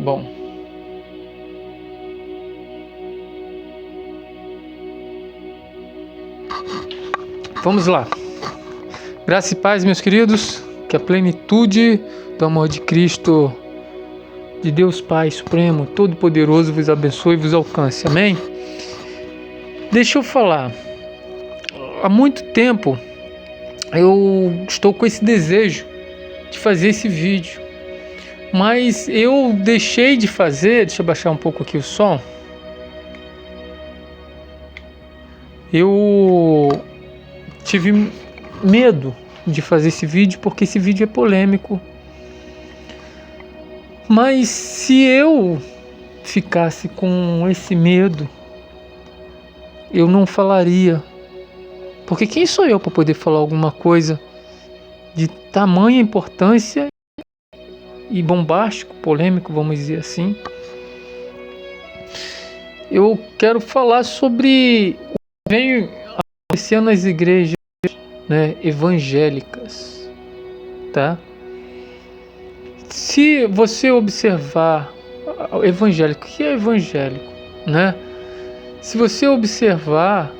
Bom, vamos lá. Graça e paz, meus queridos, que a plenitude do amor de Cristo, de Deus Pai Supremo, Todo-Poderoso, vos abençoe e vos alcance. Amém? Deixa eu falar. Há muito tempo eu estou com esse desejo de fazer esse vídeo, mas eu deixei de fazer. Deixa eu baixar um pouco aqui o som. Eu tive medo de fazer esse vídeo porque esse vídeo é polêmico. Mas se eu ficasse com esse medo, eu não falaria. Porque quem sou eu para poder falar alguma coisa de tamanha importância e bombástico, polêmico, vamos dizer assim? Eu quero falar sobre o que vem acontecendo nas igrejas, né, evangélicas, tá? Se você observar evangélico, o que é evangélico, né? Se você observar,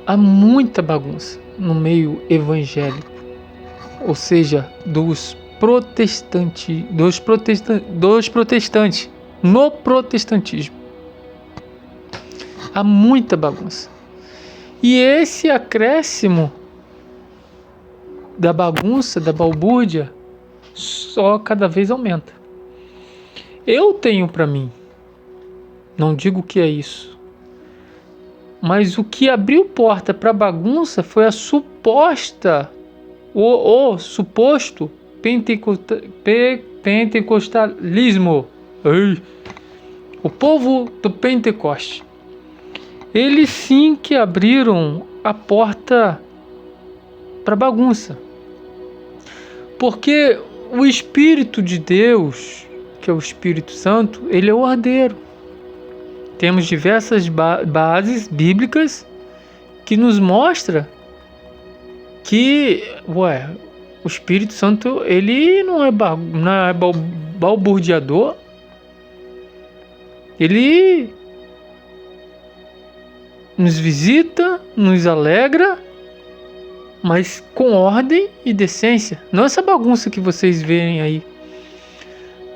há muita bagunça no meio evangélico, ou seja, dos protestantes, no protestantismo. Há muita bagunça. E esse acréscimo da bagunça, da balbúrdia, só cada vez aumenta. Eu tenho para mim, não digo que é isso, mas o que abriu porta para bagunça foi a suposta, o suposto pentecostalismo. O povo do Pentecoste. Eles sim que abriram a porta para bagunça. Porque o Espírito de Deus, que é o Espírito Santo, ele é o ordeiro. Temos diversas bases bíblicas que nos mostra que, o Espírito Santo, ele não é balburdiador. Ele nos visita, nos alegra, mas com ordem e decência. Não essa bagunça que vocês veem aí.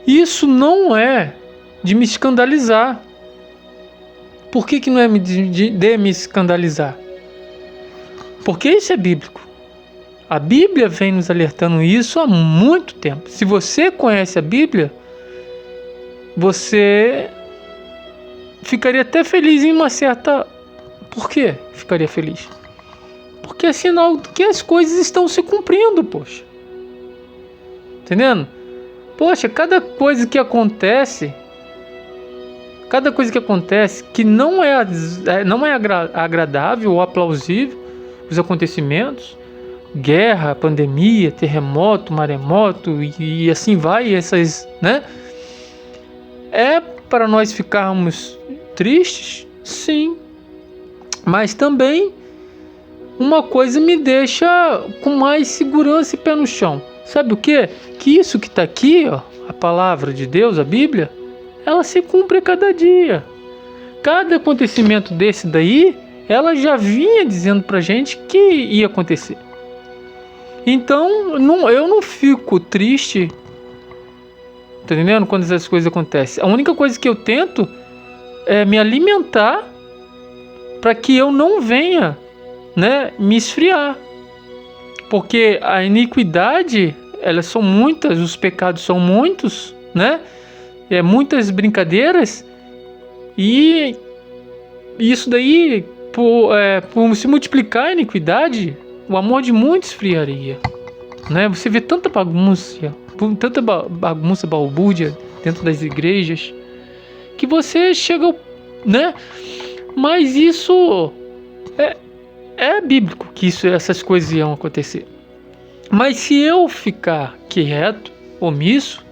Isso não é de me escandalizar. Por que não é de me escandalizar? Porque isso é bíblico. A Bíblia vem nos alertando isso há muito tempo. Se você conhece a Bíblia, você ficaria até feliz em uma certa... Por que ficaria feliz? Porque é sinal de que as coisas estão se cumprindo, poxa. Entendendo? Poxa, cada coisa que acontece que não é agradável ou aplausível, os acontecimentos, guerra, pandemia, terremoto, maremoto e assim vai, essas, né? É para nós ficarmos tristes? Sim. Mas também uma coisa me deixa com mais segurança e pé no chão. Sabe o quê? Que isso que está aqui, ó, a palavra de Deus, a Bíblia, ela se cumpre a cada dia. Cada acontecimento desse daí, ela já vinha dizendo pra gente que ia acontecer. Então, eu não fico triste, tá entendendo? Quando essas coisas acontecem. A única coisa que eu tento é me alimentar para que eu não venha, né, me esfriar. Porque a iniquidade, elas são muitas, os pecados são muitos, né? Muitas brincadeiras, e isso daí, por se multiplicar a iniquidade, o amor de muitos esfriaria, né? Você vê tanta bagunça, balbúrdia dentro das igrejas, que você chega, né? Mas isso é bíblico, que essas coisas iam acontecer. Mas se eu ficar quieto, omisso,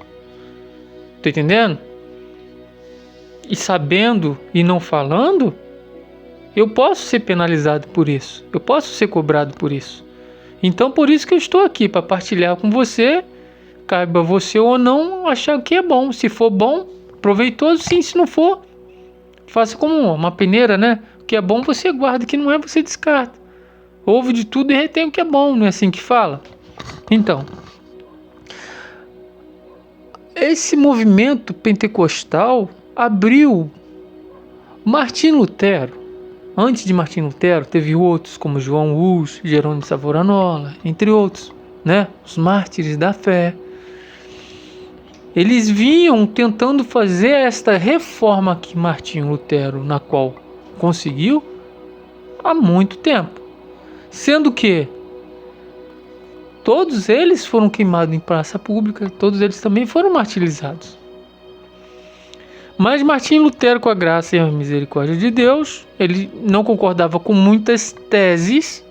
tá entendendo? E sabendo e não falando, eu posso ser penalizado por isso. Eu posso ser cobrado por isso. Então, por isso que eu estou aqui, para partilhar com você caiba você ou não achar que é bom. Se for bom, proveitoso, sim. Se não for, faça como uma peneira, né? O que é bom você guarda, o que não é você descarta. Ouve de tudo e retém o que é bom, não é assim que fala? Então, esse movimento pentecostal abriu. Martinho Lutero, antes de Martinho Lutero, teve outros como João Hus, Jerônimo Savonarola, entre outros, né? Os mártires da fé. Eles vinham tentando fazer esta reforma que Martinho Lutero, na qual conseguiu, há muito tempo. Sendo que todos eles foram queimados em praça pública, todos eles também foram martirizados. Mas Martinho Lutero, com a graça e a misericórdia de Deus, ele não concordava com muitas teses.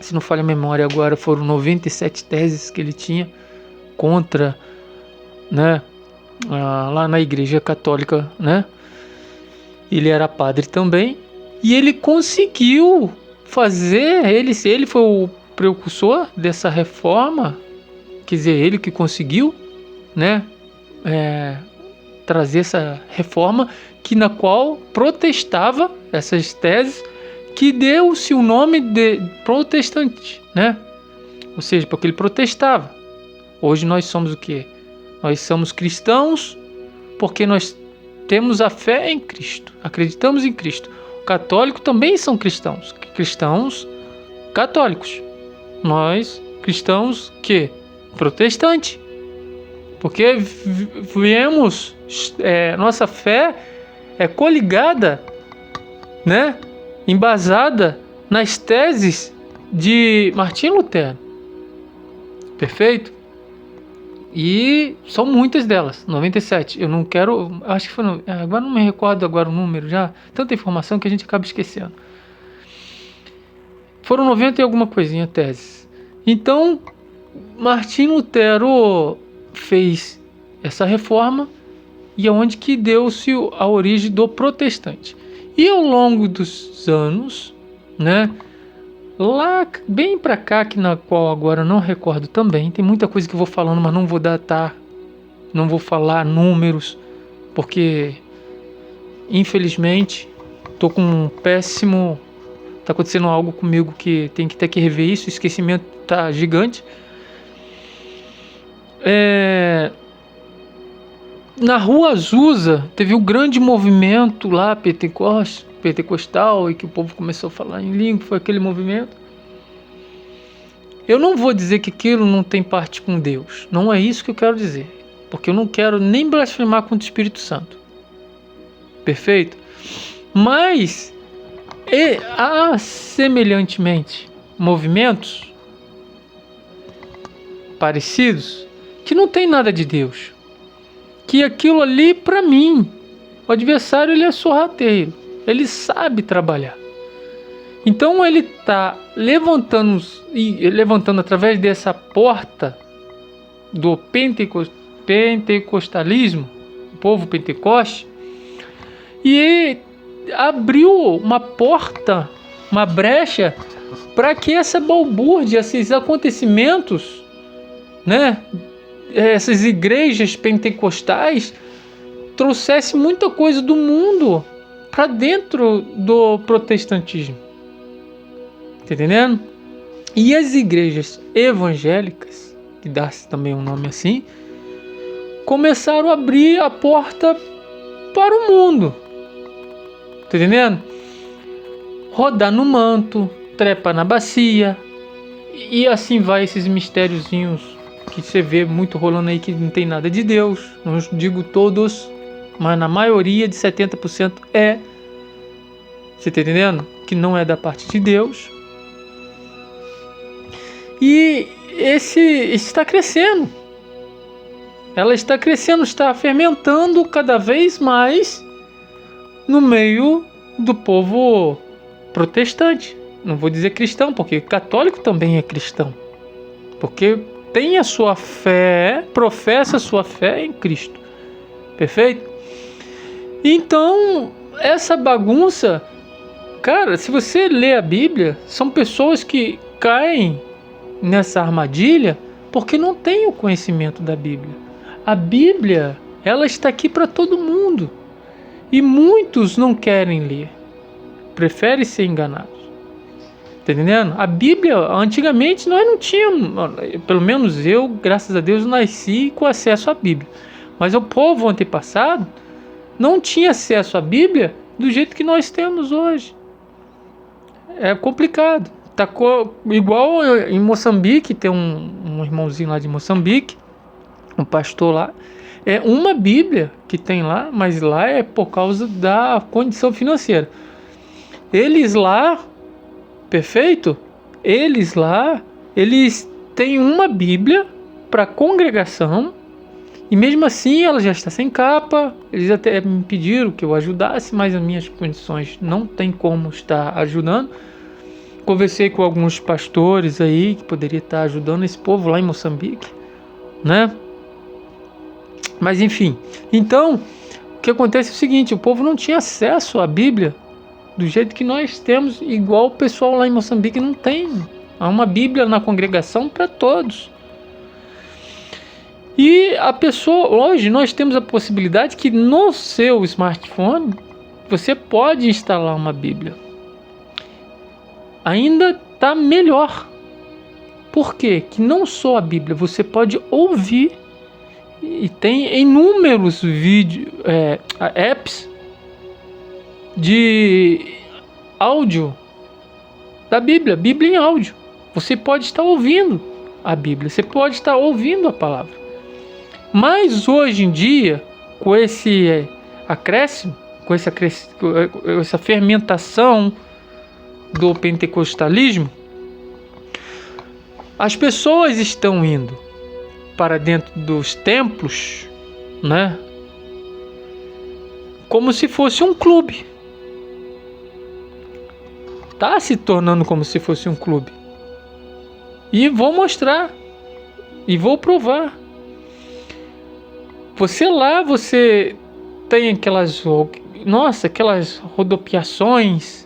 Se não falha a memória agora, foram 97 teses que ele tinha contra, né, lá na Igreja Católica, né? Ele era padre também. E ele conseguiu fazer, ele foi o precursor dessa reforma, quer dizer, ele que conseguiu, né, trazer essa reforma na qual protestava essas teses, que deu-se o nome de protestante, né? Ou seja, porque ele protestava. Hoje nós somos o quê? Nós somos cristãos porque nós temos a fé em Cristo, acreditamos em Cristo. Católicos também são cristãos católicos. Nós, cristãos, que? Protestante. Porque viemos, nossa fé é coligada, né? Embasada nas teses de Martinho Lutero. Perfeito? E são muitas delas, 97. Eu não quero, acho que foi, agora não me recordo agora o número já, tanta informação que a gente acaba esquecendo. Foram 90 e alguma coisinha teses. Então, Martinho Lutero fez essa reforma e é onde que deu-se a origem do protestante. E ao longo dos anos, né, lá bem para cá, que na qual agora não recordo também, tem muita coisa que eu vou falando, mas não vou datar, não vou falar números, porque infelizmente tô com um péssimo, tá acontecendo algo comigo que tem que ter que rever isso, o esquecimento tá gigante. Na Rua Azusa teve um grande movimento lá pentecostal, e que o povo começou a falar em língua, foi aquele movimento. Eu não vou dizer que aquilo não tem parte com Deus, não é isso que eu quero dizer, porque eu não quero nem blasfemar contra o Espírito Santo, perfeito? Mas há semelhantemente movimentos parecidos que não tem nada de Deus, que aquilo ali, para mim, o adversário, ele é sorrateiro, ele sabe trabalhar. Então ele está levantando através dessa porta do pentecostalismo, o povo pentecoste, e abriu uma porta, uma brecha, para que essa balbúrdia, esses acontecimentos, né, essas igrejas pentecostais trouxesse muita coisa do mundo para dentro do protestantismo. Tá entendendo? E as igrejas evangélicas, que dá-se também um nome assim, começaram a abrir a porta para o mundo. Tá entendendo? Rodar no manto, trepa na bacia, e assim vai esses mistériozinhos que você vê muito rolando aí, que não tem nada de Deus. Não digo todos, mas na maioria de 70% é. Você tá entendendo? Que não é da parte de Deus. E esse está crescendo. Ela está crescendo, está fermentando cada vez mais no meio do povo protestante. Não vou dizer cristão, porque católico também é cristão. Porque tem a sua fé, professa a sua fé em Cristo. Perfeito? Então, essa bagunça, cara, se você lê a Bíblia, são pessoas que caem nessa armadilha Porque não tem o conhecimento da Bíblia. A Bíblia, ela está aqui para todo mundo. E muitos não querem ler. Preferem ser enganados. Tá entendendo? A Bíblia, antigamente, nós não tínhamos, pelo menos eu, graças a Deus, nasci com acesso à Bíblia. Mas o povo antepassado não tinha acesso à Bíblia do jeito que nós temos hoje. É complicado. Tá igual em Moçambique, tem um irmãozinho lá de Moçambique, um pastor lá. É uma Bíblia que tem lá, mas lá é por causa da condição financeira. Eles lá, perfeito? Eles lá, eles têm uma Bíblia para a congregação e mesmo assim ela já está sem capa. Eles até me pediram que eu ajudasse, mas as minhas condições não tem como estar ajudando. Conversei com alguns pastores aí que poderia estar ajudando esse povo lá em Moçambique, né? Mas enfim, então o que acontece é o seguinte: o povo não tinha acesso à Bíblia do jeito que nós temos, igual o pessoal lá em Moçambique não tem. Há uma Bíblia na congregação para todos. E a pessoa, hoje nós temos a possibilidade que no seu smartphone você pode instalar uma Bíblia. Ainda está melhor. Por quê? Que não só a Bíblia, você pode ouvir. E tem inúmeros apps de áudio da Bíblia, Bíblia em áudio. Você pode estar ouvindo a Bíblia, você pode estar ouvindo a palavra. Mas hoje em dia, com esse acréscimo, com essa fermentação do pentecostalismo, as pessoas estão indo para dentro dos templos, né? Como se fosse um clube. Tá se tornando como se fosse um clube. E vou mostrar. E vou provar. Você tem aquelas rodopiações,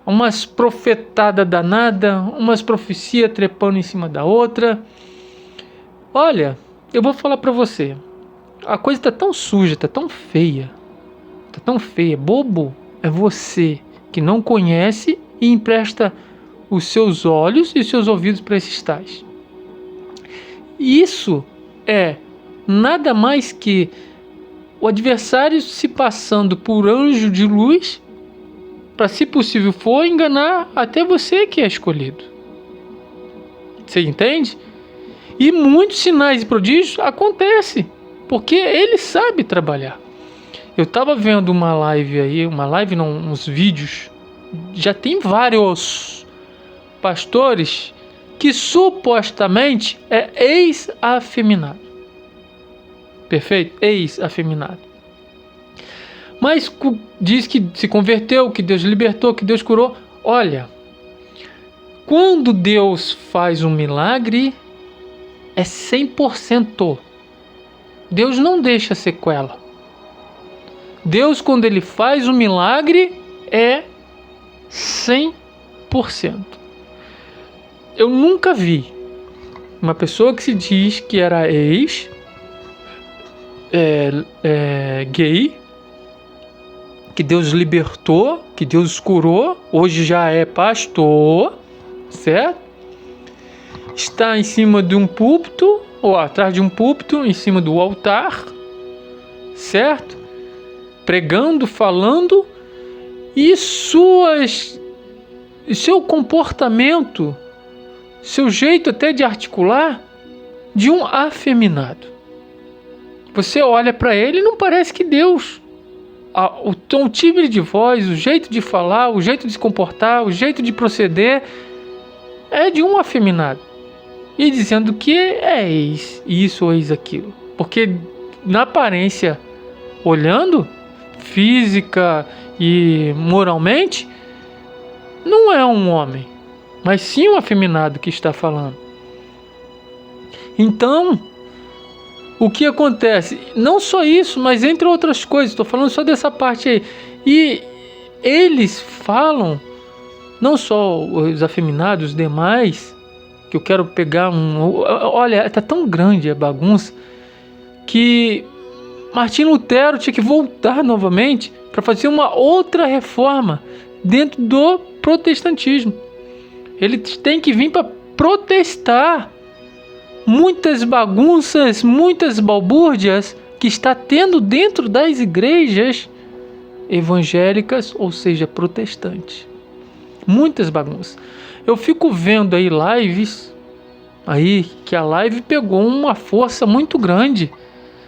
umas profetadas danadas, umas profecias trepando em cima da outra. Olha, eu vou falar pra você. A coisa tá tão suja, tá tão feia. Bobo é você que não conhece e empresta os seus olhos e os seus ouvidos para esses tais. Isso é nada mais que o adversário se passando por anjo de luz para, se possível for, enganar até você que é escolhido. Você entende? E muitos sinais e prodígios acontecem, porque ele sabe trabalhar. Eu estava vendo uma live aí, uns vídeos, já tem vários pastores que supostamente é ex-afeminado. Perfeito? Ex-afeminado. Mas diz que se converteu, que Deus libertou, que Deus curou. Olha, quando Deus faz um milagre, é 100%. Deus não deixa sequela. Deus, quando Ele faz um milagre, é 100%. Eu nunca vi uma pessoa que se diz que era gay, que Deus libertou, que Deus curou, hoje já é pastor, certo? Está em cima de um púlpito, ou atrás de um púlpito, em cima do altar, certo? Pregando, falando, e seu comportamento, seu jeito até de articular, de um afeminado. Você olha para ele e não parece que Deus. O tom, o timbre de voz, o jeito de falar, o jeito de se comportar, o jeito de proceder é de um afeminado. E dizendo que é isso ou aquilo. Porque na aparência, olhando, física e moralmente, não é um homem, mas sim um afeminado que está falando. Então, o que acontece? Não só isso, mas entre outras coisas, estou falando só dessa parte aí. E eles falam, não só os afeminados, os demais, que eu quero pegar olha, tá tão grande a bagunça que Martinho Lutero tinha que voltar novamente para fazer uma outra reforma dentro do protestantismo. Ele tem que vir para protestar muitas bagunças, muitas balbúrdias que está tendo dentro das igrejas evangélicas, ou seja, protestantes. Muitas bagunças. Eu fico vendo aí lives, aí que a live pegou uma força muito grande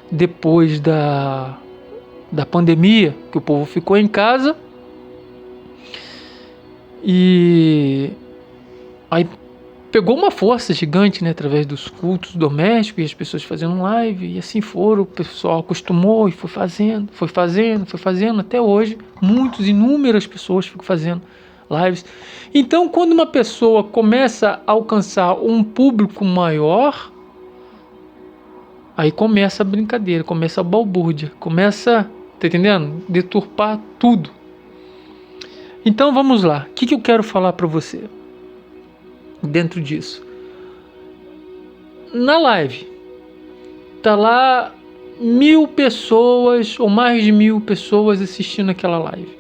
depois da pandemia, que o povo ficou em casa. E aí pegou uma força gigante, né, através dos cultos domésticos e as pessoas fazendo live, e assim foram, o pessoal acostumou e foi fazendo, até hoje, inúmeras pessoas ficam fazendo lives. Então, quando uma pessoa começa a alcançar um público maior, aí começa a brincadeira, começa a balbúrdia, começa, tá entendendo? Deturpar tudo. Então vamos lá, o que eu quero falar para você dentro disso? Na live, tá lá 1.000 pessoas ou mais de 1.000 pessoas assistindo aquela live.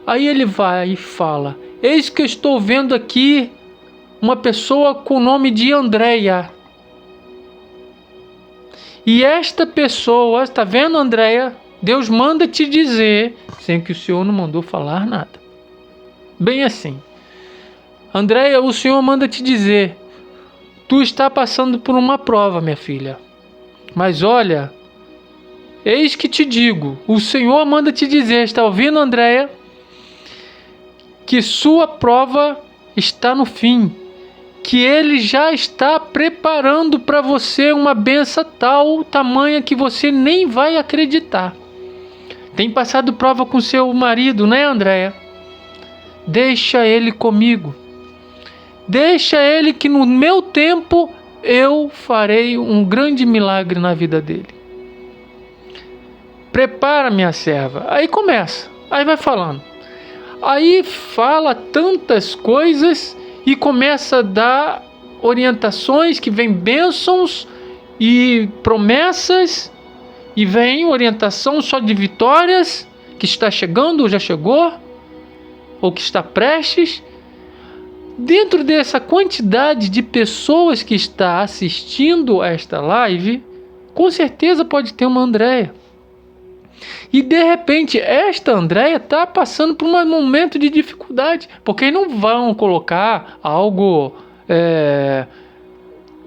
Aí ele vai e fala: eis que eu estou vendo aqui uma pessoa com o nome de Andréia. E esta pessoa, está vendo, Andréia? Deus manda te dizer, sem que o Senhor não mandou falar nada. Bem assim. Andréia, o Senhor manda te dizer: tu está passando por uma prova, minha filha. Mas olha, eis que te digo, o Senhor manda te dizer, está ouvindo, Andréia? Que sua prova está no fim, que Ele já está preparando para você uma bênção tamanha que você nem vai acreditar. Tem passado prova com seu marido, né, Andréia? Deixa ele comigo. Deixa ele que no meu tempo eu farei um grande milagre na vida dele. Prepara, minha serva. Aí começa, aí vai falando. Aí fala tantas coisas e começa a dar orientações, que vem bênçãos e promessas, e vem orientação só de vitórias, que está chegando ou já chegou, ou que está prestes. Dentro dessa quantidade de pessoas que está assistindo a esta live, com certeza pode ter uma Andréia. E de repente esta Andréia está passando por um momento de dificuldade, porque não vão colocar algo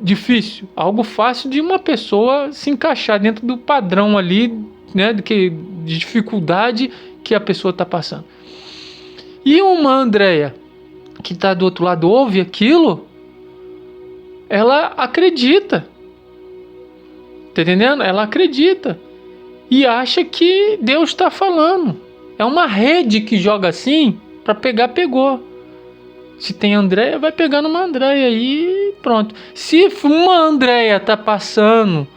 difícil, algo fácil de uma pessoa se encaixar dentro do padrão ali, né, de dificuldade que a pessoa está passando. E uma Andréia que está do outro lado ouve aquilo, ela acredita, tá entendendo? Ela acredita e acha que Deus está falando. É uma rede que joga assim, para pegar, pegou. Se tem Andréia, vai pegar numa Andréia e pronto. Se uma Andréia está passando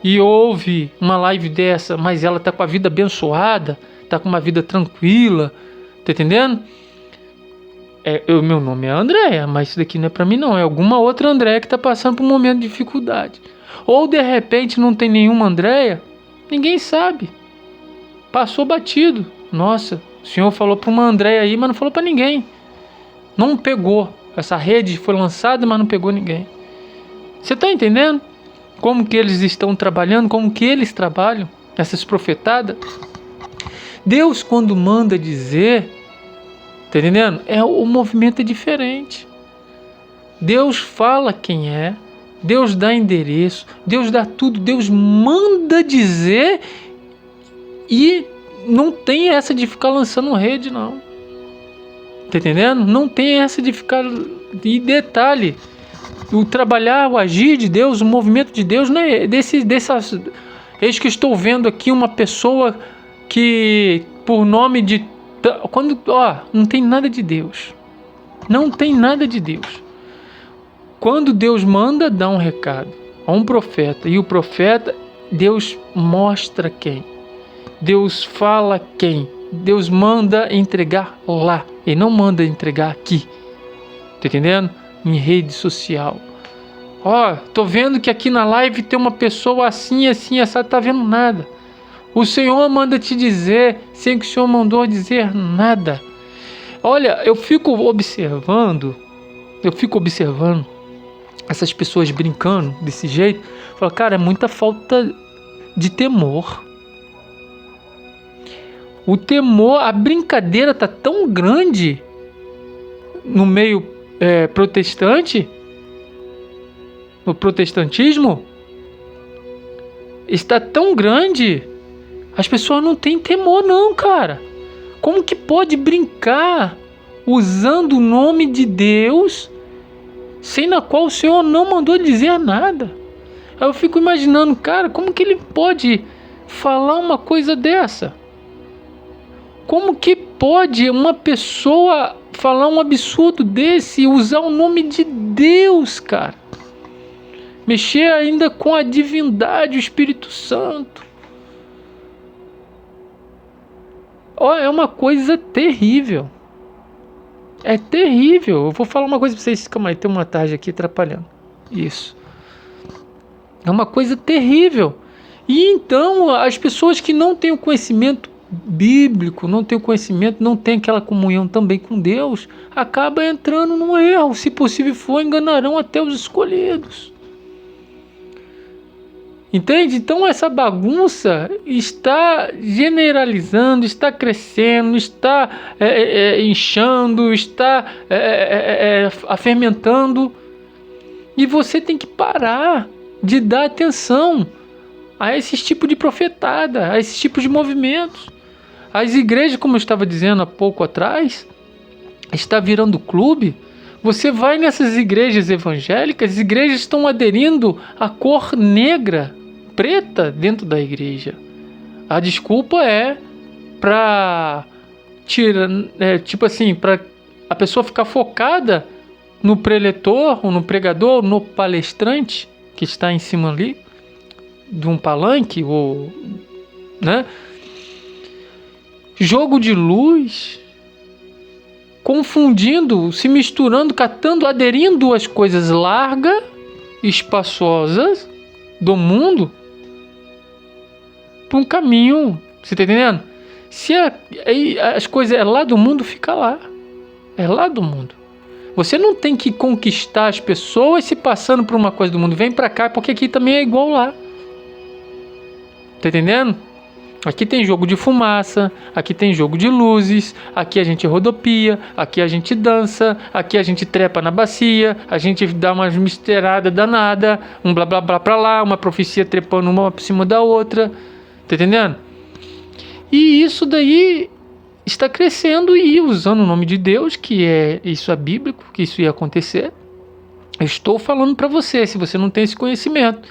e ouve uma live dessa, mas ela está com a vida abençoada, está com uma vida tranquila, tá entendendo? Meu nome é Andréia, mas isso daqui não é para mim não, é alguma outra Andréia que está passando por um momento de dificuldade. Ou de repente não tem nenhuma Andréia, ninguém sabe, passou batido. Nossa, o Senhor falou para uma Andréia aí, mas não falou para ninguém, não pegou. Essa rede foi lançada, mas não pegou ninguém. Você está entendendo como que eles estão trabalhando, como que eles trabalham, essas profetadas? Deus, quando manda dizer, tá entendendo? O movimento é diferente. Deus fala quem é, Deus dá endereço, Deus dá tudo, Deus manda dizer, e não tem essa de ficar lançando rede, não. Tá entendendo? Não tem essa de ficar... E detalhe, o trabalhar, o agir de Deus, o movimento de Deus não é dessas... Eis que estou vendo aqui uma pessoa que, por nome de... não tem nada de Deus. Não tem nada de Deus. Quando Deus manda, dá um recado a um profeta. E o profeta, Deus mostra quem. Deus fala quem. Deus manda entregar lá. Ele não manda entregar aqui. Tá entendendo? em rede social. Ó, tô vendo que aqui na live tem uma pessoa assim, assim, essa tá vendo nada. O Senhor manda te dizer, sem que o Senhor mandou dizer nada. Olha, eu fico observando essas pessoas brincando desse jeito. Falo, cara, é muita falta de temor. O temor, a brincadeira tá tão grande no meio protestante, no protestantismo, está tão grande, as pessoas não têm temor não, cara. Como que pode brincar usando o nome de Deus, sem na qual o Senhor não mandou dizer nada? Aí eu fico imaginando, cara, como que ele pode falar uma coisa dessa? Como que pode uma pessoa falar um absurdo desse e usar o nome de Deus, cara? Mexer ainda com a divindade, o Espírito Santo. Ó, é uma coisa terrível. É terrível. Eu vou falar uma coisa pra vocês. Calma aí, tem uma tarde aqui atrapalhando. Isso. É uma coisa terrível. E então, as pessoas que não têm o conhecimento bíblico, não têm o conhecimento, não têm aquela comunhão também com Deus, acaba entrando no erro. Se possível for, enganarão até os escolhidos. Entende? Então essa bagunça está generalizando, está crescendo, está inchando, está fermentando. E você tem que parar de dar atenção a esses tipos de profetada, a esses tipos de movimentos. As igrejas, como eu estava dizendo há pouco atrás, está virando clube. Você vai nessas igrejas evangélicas, as igrejas estão aderindo à cor negra, preta dentro da igreja. A desculpa é para tirar, tipo assim, para a pessoa ficar focada no preletor, ou no pregador, ou no palestrante que está em cima ali de um palanque, ou, né? Jogo de luz, confundindo, se misturando, catando, aderindo às coisas largas, espaçosas do mundo para um caminho, você tá entendendo? Se as coisas é lá do mundo, fica lá. É lá do mundo. Você não tem que conquistar as pessoas se passando por uma coisa do mundo. Vem para cá, porque aqui também é igual lá. Tá entendendo? Aqui tem jogo de fumaça, aqui tem jogo de luzes, aqui a gente rodopia, aqui a gente dança, aqui a gente trepa na bacia, a gente dá umas misteradas danada, um blá blá blá pra lá, uma profecia trepando uma por cima da outra, tá entendendo? E isso daí está crescendo e usando o nome de Deus, que isso é bíblico, que isso ia acontecer. Eu estou falando para você, se você não tem esse conhecimento.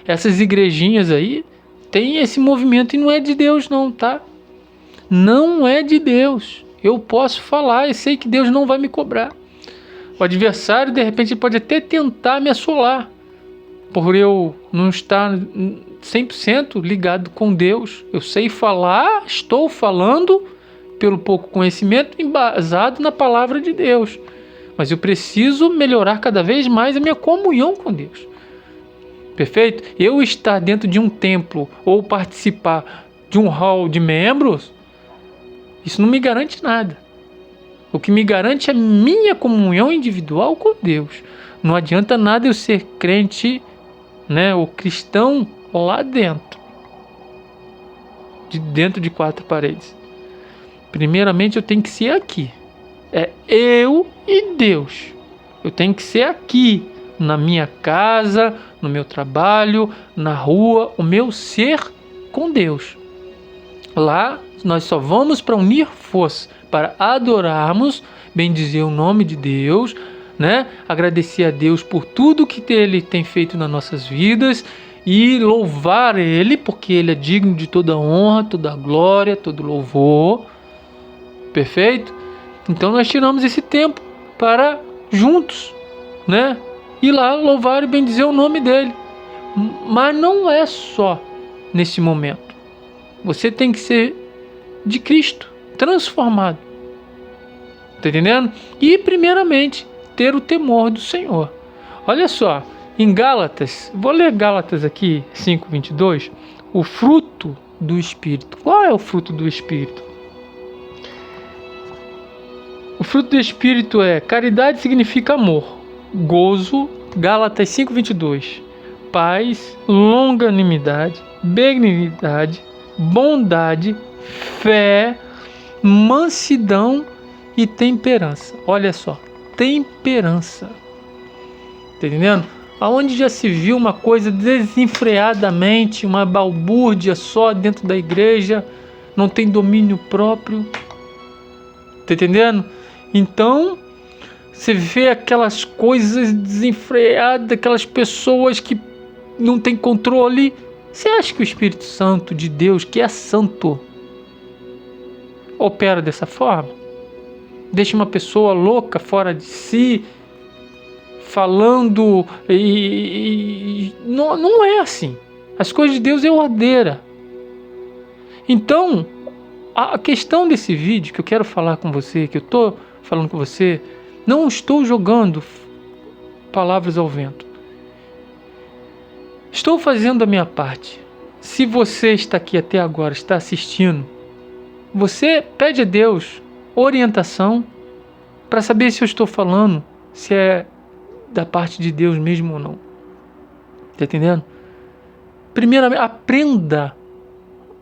Essas igrejinhas aí tem esse movimento e não é de Deus não, tá? Não é de Deus. Eu posso falar e sei que Deus não vai me cobrar. O adversário, de repente, pode até tentar me assolar, por eu não estar 100% ligado com Deus. Eu sei falar, estou falando pelo pouco conhecimento embasado na palavra de Deus. Mas eu preciso melhorar cada vez mais a minha comunhão com Deus. Perfeito? Eu estar dentro de um templo ou participar de um hall de membros, isso não me garante nada. O que me garante é minha comunhão individual com Deus. Não adianta nada eu ser crente, né, ou cristão lá dentro. Dentro de quatro paredes. Primeiramente eu tenho que ser aqui. É eu e Deus. Eu tenho que ser aqui. Na minha casa, no meu trabalho, na rua, o meu ser com Deus. Lá nós só vamos para unir forças, para adorarmos, bendizer o nome de Deus, né? Agradecer a Deus por tudo que Ele tem feito nas nossas vidas e louvar Ele, porque Ele é digno de toda honra, toda glória, todo louvor. Perfeito? Então nós tiramos esse tempo para juntos, né? Ir lá louvar e bendizer o nome dele. Mas não é só nesse momento. Você tem que ser de Cristo, transformado. Tá entendendo? E primeiramente ter o temor do Senhor. Olha só, em Gálatas, vou ler Gálatas aqui, 5:22, o fruto do Espírito. Qual é o fruto do Espírito? O fruto do Espírito é caridade, significa amor, gozo, Gálatas 5:22, paz, longanimidade, benignidade, bondade, fé, mansidão e temperança. Olha só, temperança. Tá entendendo? Aonde já se viu uma coisa desenfreadamente, uma balbúrdia só dentro da igreja, não tem domínio próprio. Tá entendendo? Então, você vê aquelas coisas desenfreadas, aquelas pessoas que não têm controle. Você acha que o Espírito Santo de Deus, que é santo, opera dessa forma? Deixa uma pessoa louca, fora de si, falando não é assim. As coisas de Deus é ordeira. Então, a questão desse vídeo que eu quero falar com você, que eu estou falando com você, não estou jogando palavras ao vento. Estou fazendo a minha parte. Se você está aqui até agora, está assistindo, você pede a Deus orientação para saber se eu estou falando, se é da parte de Deus mesmo ou não. Está entendendo? Primeiramente, aprenda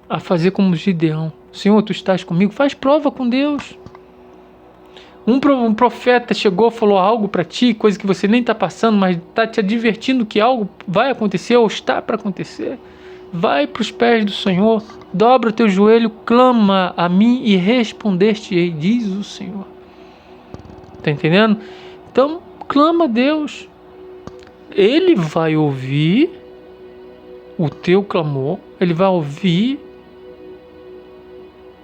a fazer como Gideão. Senhor, tu estás comigo? Faz prova com Deus. Um profeta chegou, falou algo para ti, coisa que você nem está passando, mas está te advertindo que algo vai acontecer ou está para acontecer. Vai para os pés do Senhor, dobra o teu joelho, clama a mim e responder-te-ei, diz o Senhor. Está entendendo? Então, clama a Deus. Ele vai ouvir o teu clamor, ele vai ouvir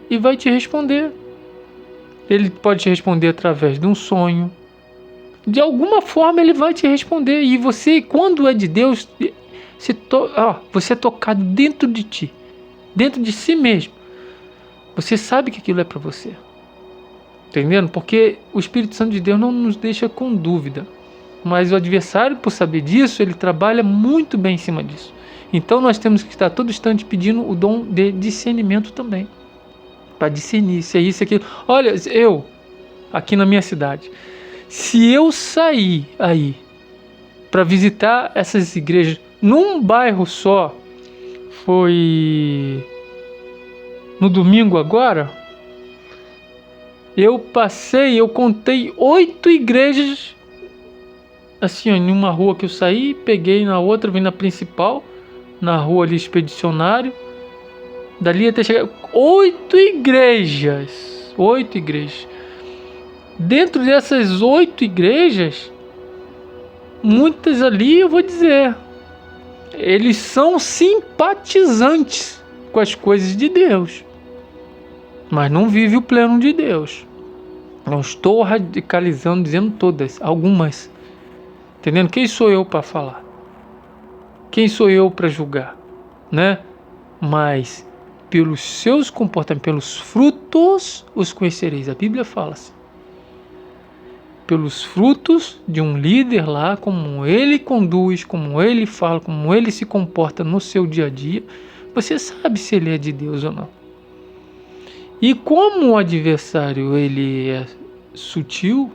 e vai te responder. Ele pode te responder através de um sonho. De alguma forma ele vai te responder. E você, quando é de Deus, você é tocado dentro de ti, dentro de si mesmo. Você sabe que aquilo é para você. Entendendo? Porque o Espírito Santo de Deus não nos deixa com dúvida. Mas o adversário, por saber disso, ele trabalha muito bem em cima disso. Então nós temos que estar todo instante pedindo o dom de discernimento também. Para discernir se é isso e aquilo. Olha, eu, aqui na minha cidade, se eu sair aí para visitar essas igrejas num bairro só, foi no domingo agora, eu contei 8 igrejas, assim, ó, em uma rua que eu saí, peguei na outra, vim na principal, na rua ali Expedicionário, dali até chegar 8 igrejas. Dentro dessas 8 igrejas, muitas ali, eu vou dizer, eles são simpatizantes com as coisas de Deus, mas não vivem o pleno de Deus. Não estou radicalizando, dizendo todas, algumas. Entendendo? Quem sou eu para falar? Quem sou eu para julgar? Né? Mas pelos seus comportamentos, pelos frutos os conhecereis. A Bíblia fala assim. Pelos frutos de um líder lá, como ele conduz, como ele fala, como ele se comporta no seu dia a dia, você sabe se ele é de Deus ou não. E como o adversário ele é sutil,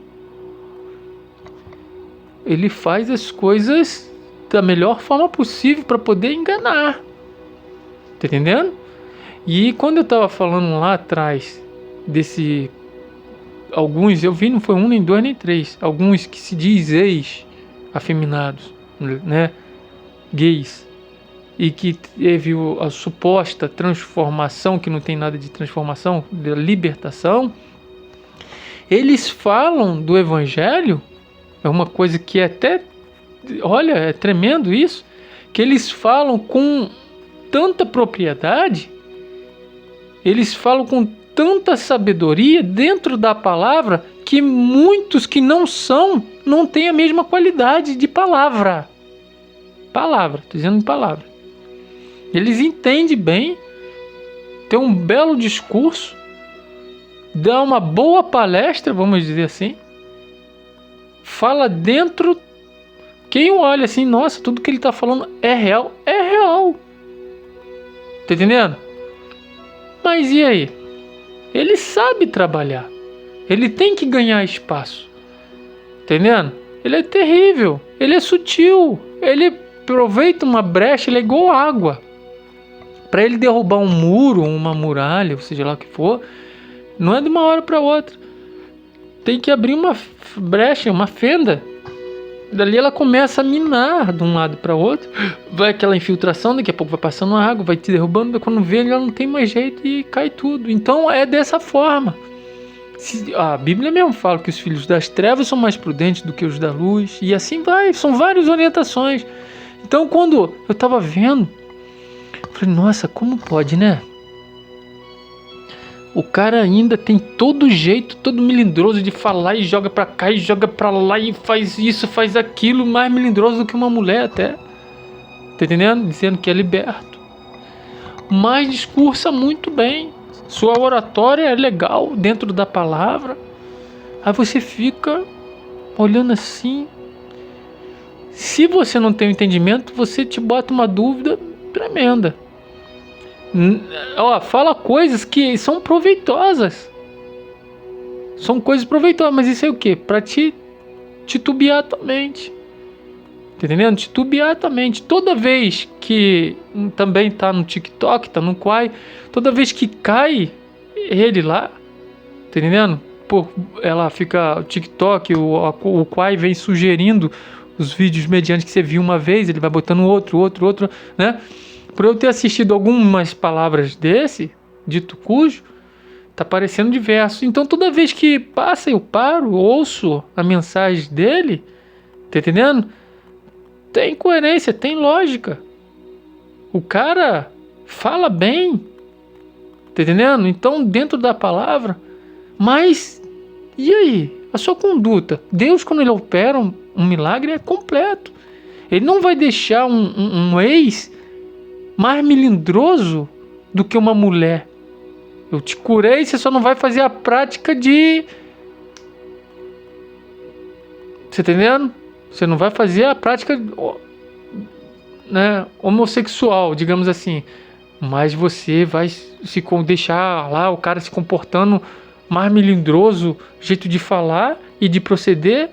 ele faz as coisas da melhor forma possível para poder enganar. Tá entendendo? E quando eu estava falando lá atrás desse... Alguns, eu vi, não foi 1, nem 2, nem 3. Alguns que se diz ex-afeminados, né? Gays. E que teve a suposta transformação, que não tem nada de transformação, de libertação. Eles falam do Evangelho, é uma coisa que é até... Olha, é tremendo isso. Que eles falam com tanta propriedade, eles falam com tanta sabedoria dentro da palavra, que muitos que não têm a mesma qualidade de palavra. Estou dizendo palavra. Eles entendem bem, têm um belo discurso, dão uma boa palestra, vamos dizer assim, fala dentro. Quem olha assim, nossa, tudo que ele está falando é real. É real. Tá entendendo? Mas e aí? Ele sabe trabalhar. Ele tem que ganhar espaço. Entendendo? Ele é terrível. Ele é sutil. Ele aproveita uma brecha, ele é igual água. Para ele derrubar um muro, uma muralha, ou seja lá o que for, não é de uma hora para outra. Tem que abrir uma brecha, uma fenda. Dali ela começa a minar de um lado para outro. Vai aquela infiltração, daqui a pouco vai passando água, vai te derrubando. Quando vê, ela não tem mais jeito e cai tudo. Então é dessa forma. A Bíblia mesmo fala que os filhos das trevas são mais prudentes do que os da luz. E assim vai, são várias orientações. Então quando eu estava vendo, eu falei, nossa, como pode, né? O cara ainda tem todo jeito, todo melindroso de falar e joga pra cá e joga pra lá e faz isso, faz aquilo, mais melindroso do que uma mulher até. Tá entendendo? Dizendo que é liberto. Mas discursa muito bem. Sua oratória é legal dentro da palavra. Aí você fica olhando assim. Se você não tem o entendimento, você te bota uma dúvida tremenda. Fala coisas que são proveitosas. São coisas proveitosas, mas isso é o quê? Para te titubear tua mente. Tá entendendo? Titubear tua mente. Toda vez que também tá no TikTok, tá no Quai, toda vez que cai ele lá, tá entendendo? Ela fica, o TikTok, o Quai vem sugerindo os vídeos mediante que você viu uma vez, ele vai botando outro, né? Por eu ter assistido algumas palavras desse, dito cujo, tá aparecendo diversos. Então toda vez que passa eu paro, ouço a mensagem dele, tá entendendo? Tem coerência, tem lógica. O cara fala bem, tá entendendo? Então dentro da palavra, mas e aí? A sua conduta? Deus, quando ele opera um milagre, é completo. Ele não vai deixar um ex mais melindroso do que uma mulher. Eu te curei, você só não vai fazer a prática de... Você tá entendendo? Você não vai fazer a prática, né, homossexual, digamos assim. Mas você vai se deixar lá o cara se comportando mais melindroso, jeito de falar e de proceder,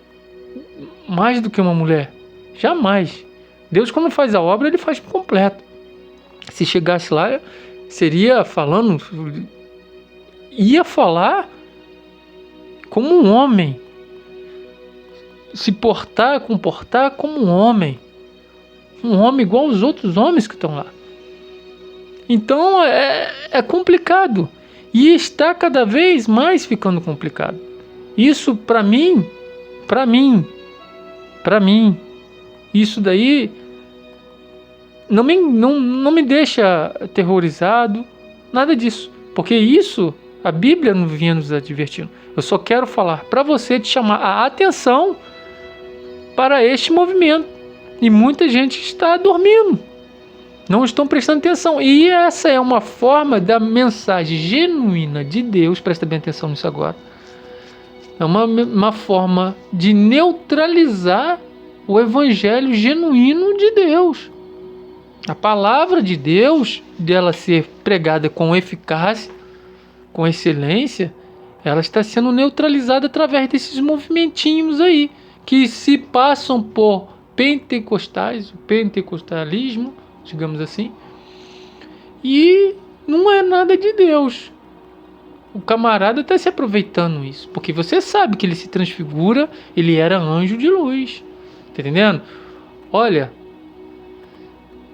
mais do que uma mulher. Jamais. Deus, quando faz a obra, ele faz por completo. Se chegasse lá, ia falar como um homem, comportar como um homem igual aos outros homens que estão lá. Então é complicado e está cada vez mais ficando complicado. Isso para mim, isso daí não me deixa aterrorizado, nada disso, porque isso a Bíblia não vinha nos advertindo. Eu só quero falar para você, te chamar a atenção para este movimento. E muita gente está dormindo, não estão prestando atenção. E essa é uma forma da mensagem genuína de Deus, presta bem atenção nisso agora. É uma forma de neutralizar o evangelho genuíno de Deus. A palavra de Deus, dela ser pregada com eficácia, com excelência, ela está sendo neutralizada através desses movimentinhos aí, que se passam por pentecostais, o pentecostalismo, digamos assim, e não é nada de Deus. O camarada está se aproveitando isso, porque você sabe que ele se transfigura, ele era anjo de luz, tá entendendo? Olha,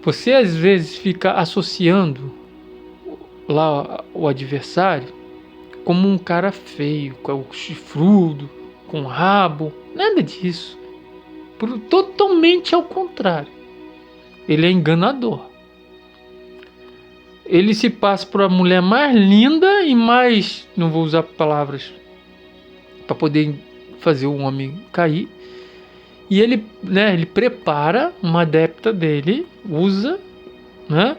você às vezes fica associando lá o adversário como um cara feio, com o chifrudo, com o rabo, nada disso. Totalmente ao contrário. Ele é enganador. Ele se passa por uma mulher mais linda e mais, não vou usar palavras para poder fazer o homem cair. E ele prepara uma adepta dele, usa, né?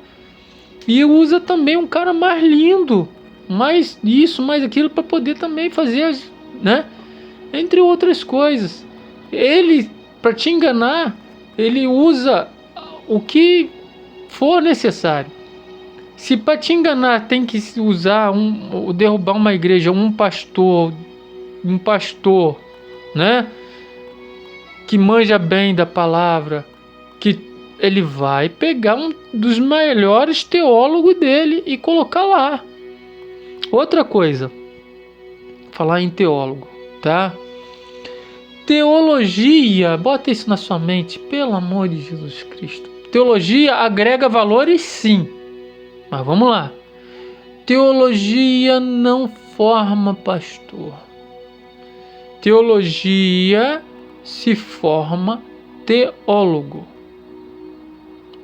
E usa também um cara mais lindo, mais isso, mais aquilo, para poder também fazer, né? Entre outras coisas. Ele, para te enganar, ele usa o que for necessário. Se para te enganar tem que usar derrubar uma igreja, um pastor, né, que manja bem da palavra, que ele vai pegar um dos melhores teólogos dele e colocar lá. Outra coisa, falar em teólogo, tá? Teologia, bota isso na sua mente, pelo amor de Jesus Cristo. Teologia agrega valores, sim, mas vamos lá. Teologia não forma pastor. Teologia se forma teólogo.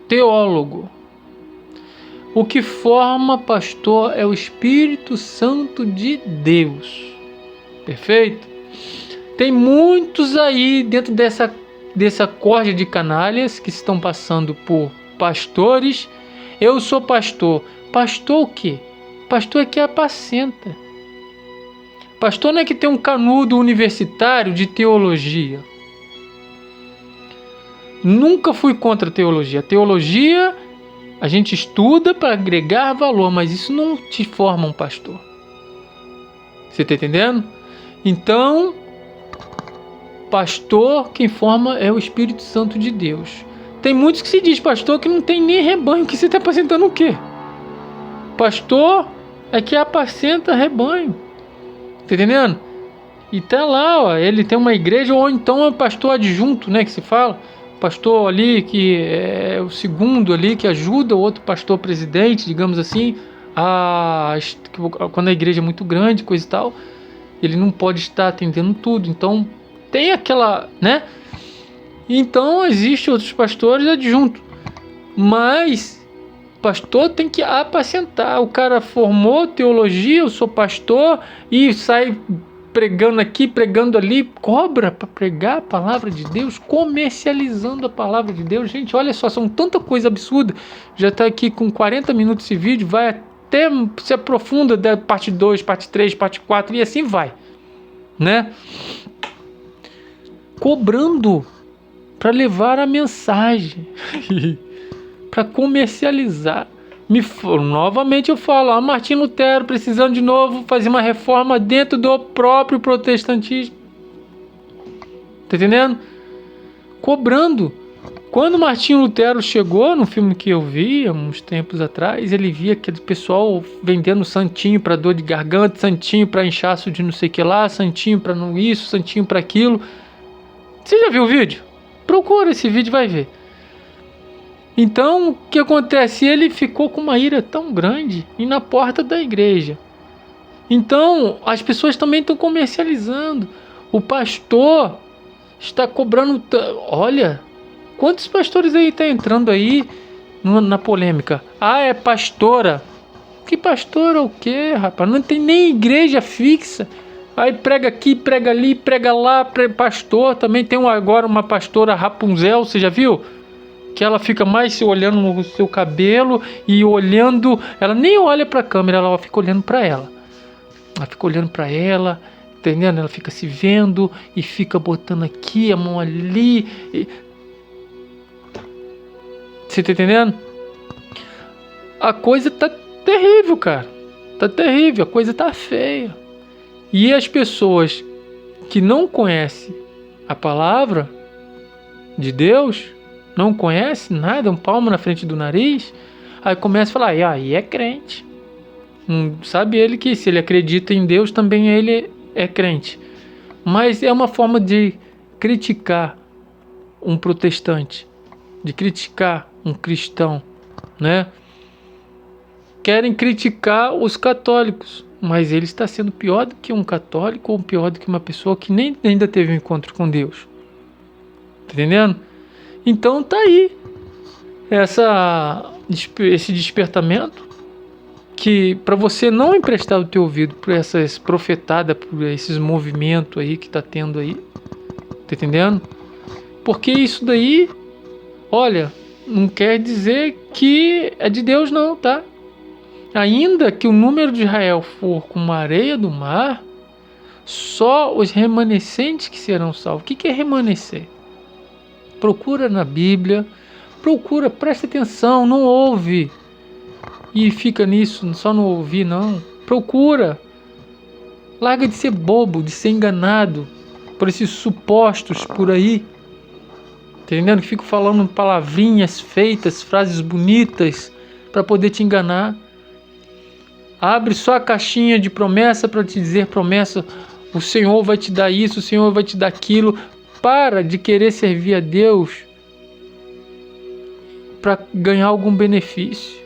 Teólogo. O que forma pastor é o Espírito Santo de Deus. Perfeito? Tem muitos aí dentro dessa corja de canalhas que estão passando por pastores. Eu sou pastor. Pastor o quê? Pastor é que apacenta. Pastor não é que tem um canudo universitário de teologia. Nunca fui contra a teologia. Teologia a gente estuda para agregar valor, mas isso não te forma um pastor. Você está entendendo? Então, pastor, quem forma é o Espírito Santo de Deus. Tem muitos que se diz pastor que não tem nem rebanho, que você está apacentando o quê? Pastor é que apacenta rebanho. Tá entendendo? E tá lá, ó, ele tem uma igreja, ou então é um pastor adjunto, né, que se fala. Pastor ali que é o segundo ali, que ajuda o outro pastor presidente, digamos assim, quando a igreja é muito grande, coisa e tal, ele não pode estar atendendo tudo. Então tem aquela, né? Então existem outros pastores adjuntos, mas pastor tem que apacentar. O cara formou teologia, eu sou pastor, e sai pregando aqui, pregando ali, cobra para pregar a palavra de Deus, comercializando a palavra de Deus. Gente, olha só, são tanta coisa absurda. Já está aqui com 40 minutos esse vídeo, vai até se aprofunda da parte 2, parte 3, parte 4 e assim vai, né? Cobrando para levar a mensagem, para comercializar. Novamente eu falo, Martinho Lutero precisando de novo fazer uma reforma dentro do próprio protestantismo. Tá entendendo? Cobrando. Quando Martinho Lutero chegou, no filme que eu vi há uns tempos atrás, ele via aquele pessoal vendendo santinho para dor de garganta, santinho para inchaço de não sei o que lá, santinho para não isso, santinho para aquilo. Você já viu o vídeo? Procura esse vídeo, vai ver. Então, o que acontece? Ele ficou com uma ira tão grande e na porta da igreja. Então, as pessoas também estão comercializando. O pastor está cobrando... Olha, quantos pastores aí estão entrando aí na polêmica? Ah, é pastora. Que pastora o quê, rapaz? Não tem nem igreja fixa. Aí prega aqui, prega ali, prega lá, pastor. Também tem agora uma pastora Rapunzel, você já viu? Que ela fica mais olhando no seu cabelo e olhando, ela nem olha para a câmera, ela fica olhando para ela. Ela fica olhando para ela, entendendo? Ela fica se vendo e fica botando aqui a mão ali. Você tá entendendo? A coisa tá terrível, cara. Tá terrível, a coisa tá feia. E as pessoas que não conhecem a palavra de Deus, não conhece nada, um palmo na frente do nariz, aí começa a falar, aí é crente. Sabe ele que se ele acredita em Deus, também ele é crente. Mas é uma forma de criticar um protestante, de criticar um cristão, né? Querem criticar os católicos, mas ele está sendo pior do que um católico ou pior do que uma pessoa que nem ainda teve um encontro com Deus. Tá entendendo? Então tá aí esse despertamento, que para você não emprestar o teu ouvido para essas profetadas, por esses movimentos aí que tá tendo aí, tá entendendo? Porque isso daí, olha, não quer dizer que é de Deus não, tá? Ainda que o número de Israel for como a areia do mar, Só os remanescentes que serão salvos. O que é remanescer? Procura na Bíblia, presta atenção, não ouve e fica nisso, só não ouvir, não. Procura. Larga de ser bobo, de ser enganado por esses supostos por aí. Entendendo? Que ficam falando palavrinhas feitas, frases bonitas para poder te enganar. Abre só a caixinha de promessa para te dizer promessa. O Senhor vai te dar isso, o Senhor vai te dar aquilo. Para de querer servir a Deus para ganhar algum benefício.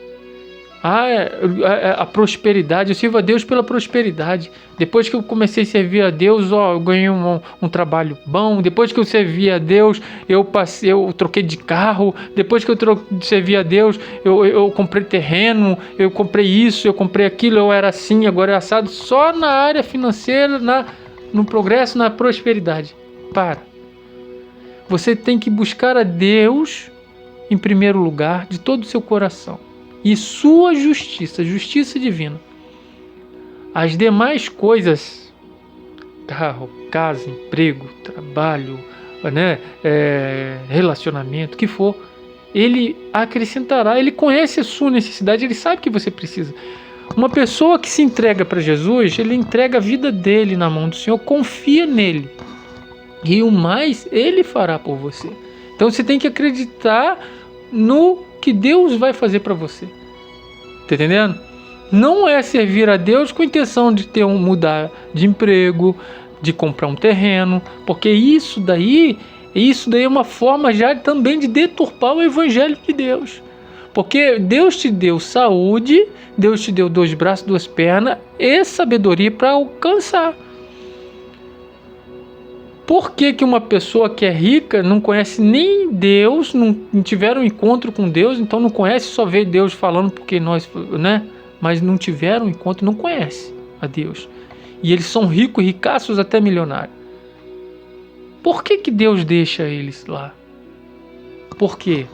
A prosperidade, eu sirvo a Deus pela prosperidade. Depois que eu comecei a servir a Deus, eu ganhei um trabalho bom. Depois que eu servi a Deus, eu troquei de carro. Depois que eu servi a Deus, eu comprei terreno, eu comprei isso, eu comprei aquilo, eu era assim, agora é assado. Só na área financeira, no progresso, na prosperidade. Para. Você tem que buscar a Deus em primeiro lugar, de todo o seu coração. E sua justiça, justiça divina. As demais coisas, carro, casa, emprego, trabalho, né, relacionamento, o que for, Ele acrescentará. Ele conhece a sua necessidade, Ele sabe que você precisa. Uma pessoa que se entrega para Jesus, ele entrega a vida dele na mão do Senhor, confia nele. E o mais Ele fará por você. Então você tem que acreditar no que Deus vai fazer para você. Tá entendendo? Não é servir a Deus com a intenção de mudar de emprego, de comprar um terreno, porque isso daí é uma forma já também de deturpar o evangelho de Deus. Porque Deus te deu saúde, Deus te deu 2 braços, 2 pernas e sabedoria para alcançar. Por que uma pessoa que é rica não conhece nem Deus, não tiveram um encontro com Deus, então não conhece, só vê Deus falando porque nós, né? Mas não tiveram um encontro, não conhece a Deus. E eles são ricos, ricaços, até milionários. Por que Deus deixa eles lá? Por quê?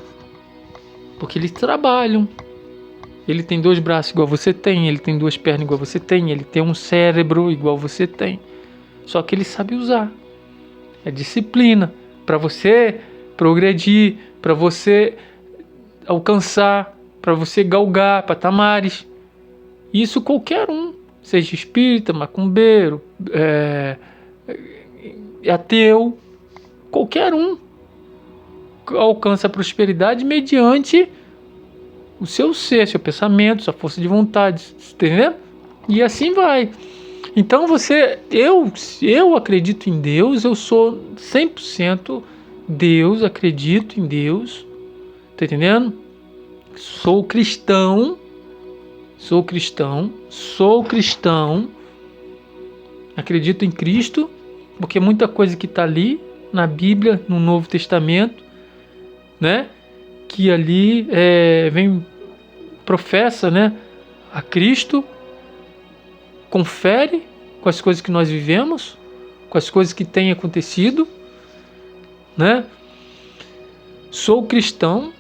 Porque eles trabalham. Ele tem 2 braços igual você tem, ele tem 2 pernas igual você tem, ele tem um cérebro igual você tem. Só que ele sabe usar. É disciplina para você progredir, para você alcançar, para você galgar patamares. Isso qualquer um, seja espírita, macumbeiro, ateu, qualquer um alcança a prosperidade mediante o seu ser, seu pensamento, sua força de vontade, entendeu? E assim vai. Então eu acredito em Deus, eu sou 100% Deus, acredito em Deus, tá entendendo? Sou cristão, acredito em Cristo, porque muita coisa que está ali na Bíblia, no Novo Testamento, né? Que ali professa, né? A Cristo, confere com as coisas que nós vivemos, com as coisas que têm acontecido, né? Sou cristão,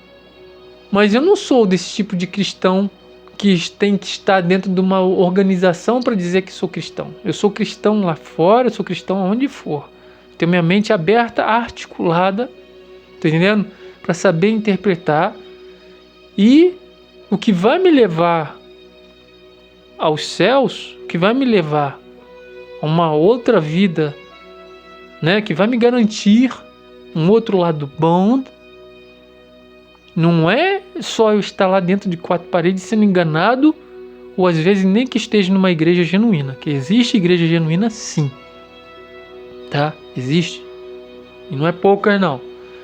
mas eu não sou desse tipo de cristão que tem que estar dentro de uma organização para dizer que sou cristão. Eu sou cristão lá fora, eu sou cristão aonde for. Tenho minha mente aberta, articulada, tá entendendo? Para saber interpretar, e o que vai me levar aos céus, que vai me levar a uma outra vida, né, que vai me garantir um outro lado bom, não é só eu estar lá dentro de 4 paredes sendo enganado, ou às vezes nem que esteja numa igreja genuína, que existe igreja genuína sim, tá? Existe, e não é poucas não,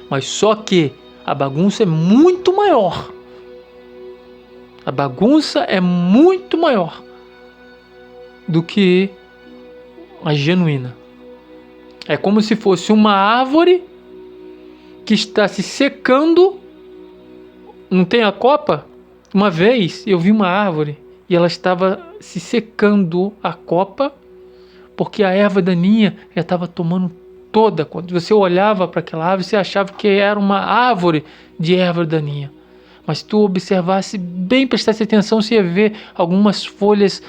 mas só que a bagunça é muito maior. A bagunça é muito maior do que a genuína. É como se fosse uma árvore que está se secando. Não tem a copa? Uma vez eu vi uma árvore e ela estava se secando a copa porque a erva daninha já estava tomando toda. Quando você olhava para aquela árvore, você achava que era uma árvore de erva daninha. Mas se tu observasse bem, prestasse atenção, você ia ver algumas folhas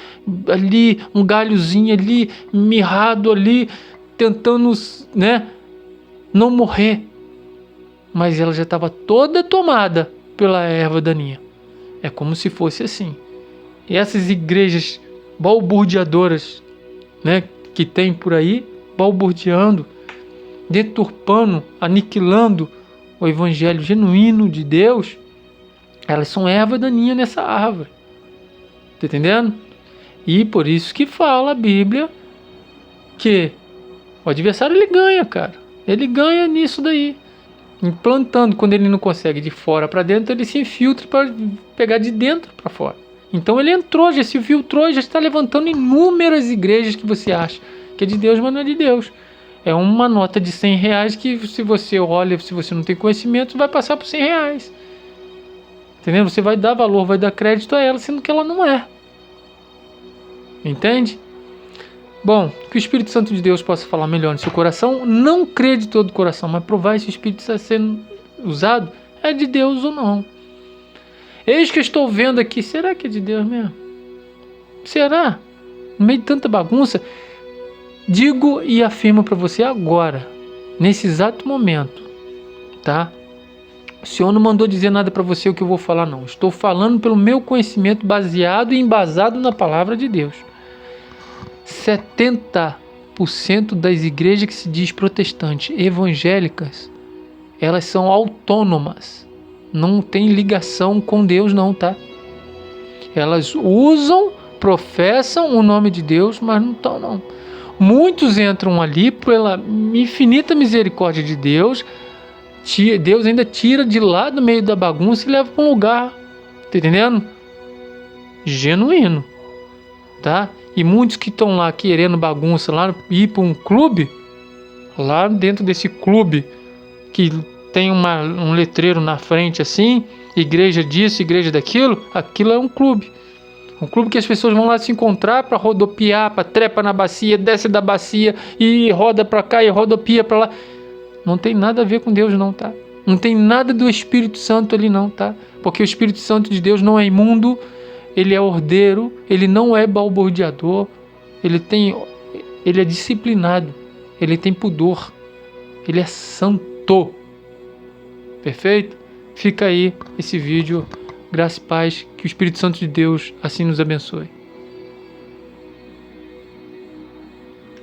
ali, um galhozinho ali, mirrado ali, tentando, né, não morrer. Mas ela já estava toda tomada pela erva daninha. É como se fosse assim. E essas igrejas balbuciadoras, né, que tem por aí, balbuciando, deturpando, aniquilando o evangelho genuíno de Deus, elas são erva daninha nessa árvore. Tá entendendo? E por isso que fala a Bíblia que o adversário ele ganha, cara. Ele ganha nisso daí. Implantando, quando ele não consegue de fora para dentro, ele se infiltra para pegar de dentro para fora. Então ele entrou, já se infiltrou e já está levantando inúmeras igrejas que você acha que é de Deus, mas não é de Deus. É uma nota de R$100 que, se você olha, se você não tem conhecimento, vai passar por R$100. Entendeu? Você vai dar valor, vai dar crédito a ela, sendo que ela não é. Entende? Bom, que o Espírito Santo de Deus possa falar melhor no seu coração. Não crê de todo o coração, mas provar se o Espírito está sendo usado é de Deus ou não. Eis que eu estou vendo aqui, será que é de Deus mesmo? Será? No meio de tanta bagunça, digo e afirmo para você agora, nesse exato momento, tá? O Senhor não mandou dizer nada para você o que eu vou falar, não. Estou falando pelo meu conhecimento baseado e embasado na palavra de Deus. 70% das igrejas que se diz protestantes, evangélicas, elas são autônomas. Não tem ligação com Deus, não, tá? Elas usam, professam o nome de Deus, mas não estão, não. Muitos entram ali pela infinita misericórdia de Deus. Deus ainda tira de lá do meio da bagunça e leva para um lugar, tá entendendo? Genuíno, tá? E muitos que estão lá querendo bagunça, lá ir para um clube, lá dentro desse clube que tem um letreiro na frente assim, igreja disso, igreja daquilo, aquilo é um clube. Um clube que as pessoas vão lá se encontrar para rodopiar, para trepa na bacia, desce da bacia e roda para cá e rodopia para lá. Não tem nada a ver com Deus não, tá? Não tem nada do Espírito Santo ali não, tá? Porque o Espírito Santo de Deus não é imundo, ele é ordeiro, ele não é balbuciador, ele é disciplinado, ele tem pudor, ele é santo. Perfeito? Fica aí esse vídeo. Graça e paz, que o Espírito Santo de Deus assim nos abençoe.